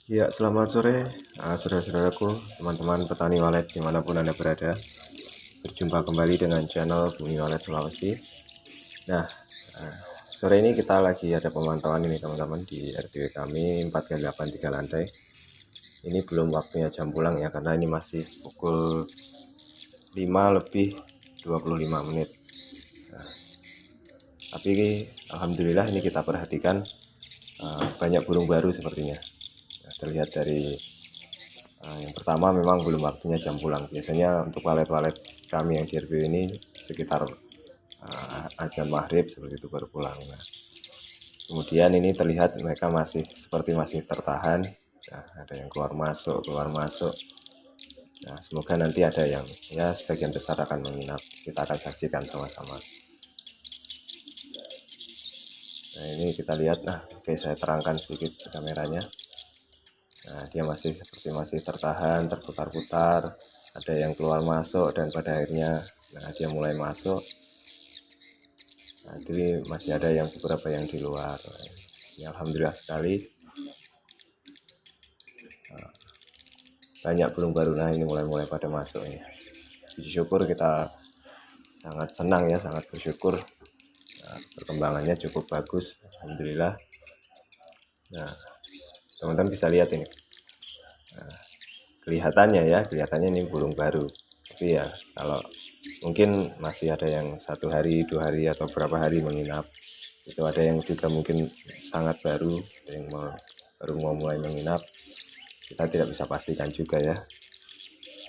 Ya, selamat sore, saudara-saudaraku, teman-teman petani walet dimanapun Anda berada. Berjumpa kembali dengan channel Bumi Walet Sulawesi. Nah, sore ini kita lagi ada pemantauan ini teman-teman di RTW kami 4x8 3 lantai. Ini belum waktunya jam pulang ya, karena ini masih pukul 5 lebih 25 menit. Tapi alhamdulillah ini kita perhatikan banyak burung baru sepertinya. Terlihat dari yang pertama memang belum waktunya jam pulang. Biasanya untuk walet-walet kami yang di RW ini sekitar azan maghrib seperti itu baru pulang. Nah, kemudian ini terlihat mereka masih tertahan. Nah, ada yang keluar masuk. Nah, semoga nanti ada yang sebagian besar akan menginap. Kita akan saksikan sama-sama. Nah, ini kita lihat. Nah, oke, saya terangkan sedikit kameranya. Nah, dia masih tertahan, terputar-putar. Ada yang keluar masuk dan pada akhirnya dia mulai masuk. Nah, jadi masih ada yang beberapa yang di luar. Ya, alhamdulillah sekali. Banyak burung baru. Nah, ini mulai pada masuk ya. Puji syukur, kita sangat senang ya, sangat bersyukur. Nah, perkembangannya cukup bagus, alhamdulillah. Nah, teman-teman bisa lihat ini. Nah, kelihatannya ini burung baru. Tapi ya kalau mungkin masih ada yang 1 hari, 2 hari atau berapa hari menginap. Itu ada yang juga mungkin sangat baru, ada yang baru mau mulai menginap. Kita tidak bisa pastikan juga ya.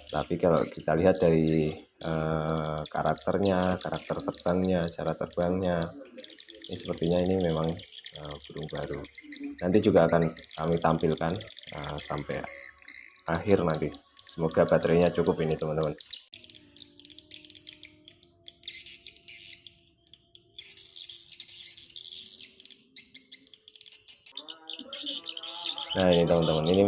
Tapi kalau kita lihat dari karakter terbangnya, cara terbangnya, ini sepertinya ini memang burung baru. Nanti juga akan kami tampilkan sampai akhir nanti. Semoga baterainya cukup ini teman-teman. Nah, ini teman-teman, ini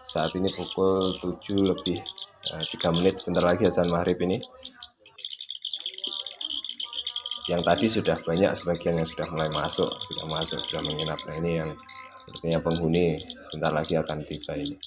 saat ini pukul 7 lebih 3 menit, sebentar lagi azan maghrib ini. Yang tadi sudah banyak, sebagian yang sudah mulai masuk, sudah menginap. Nah, ini yang sepertinya penghuni sebentar lagi akan tiba ini.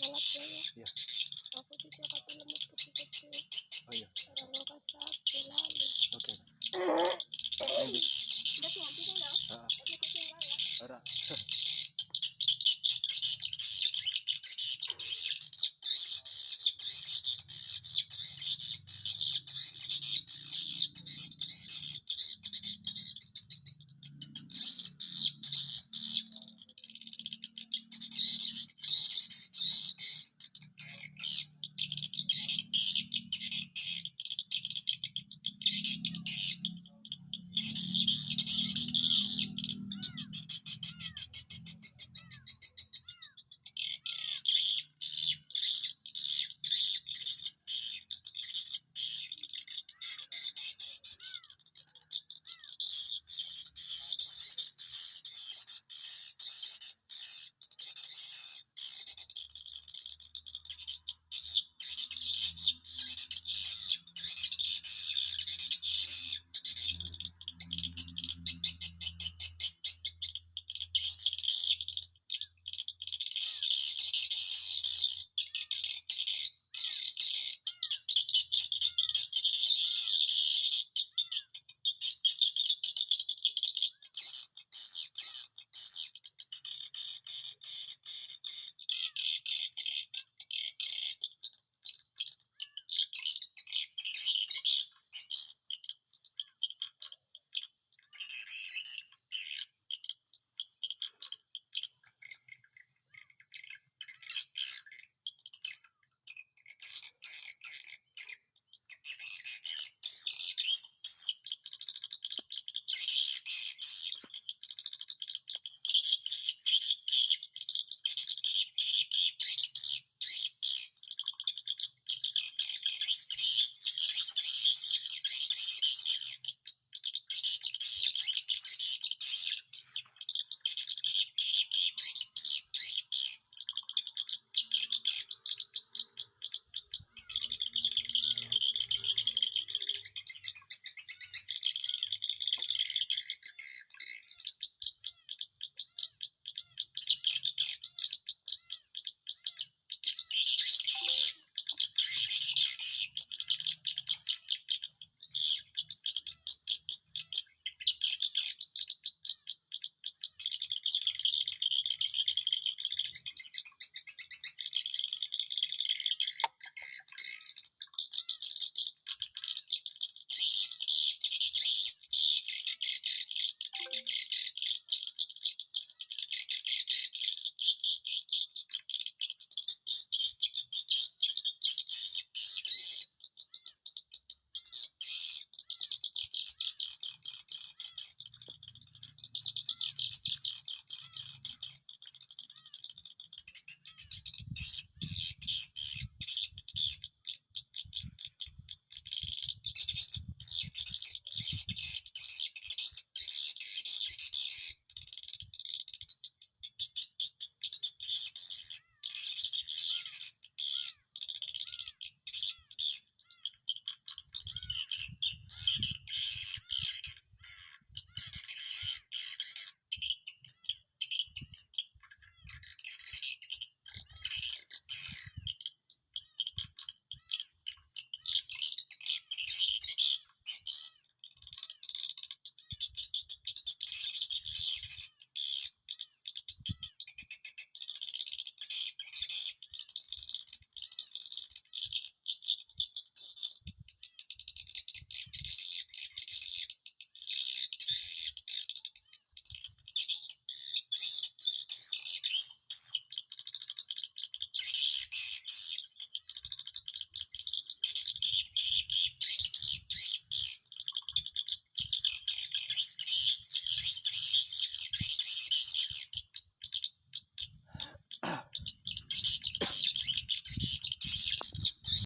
Salat ya. Iya. Aku tidak kata lemut kecil-kecil. Oh iya. Orang lokasi aku lalu. Oke. Lanjut.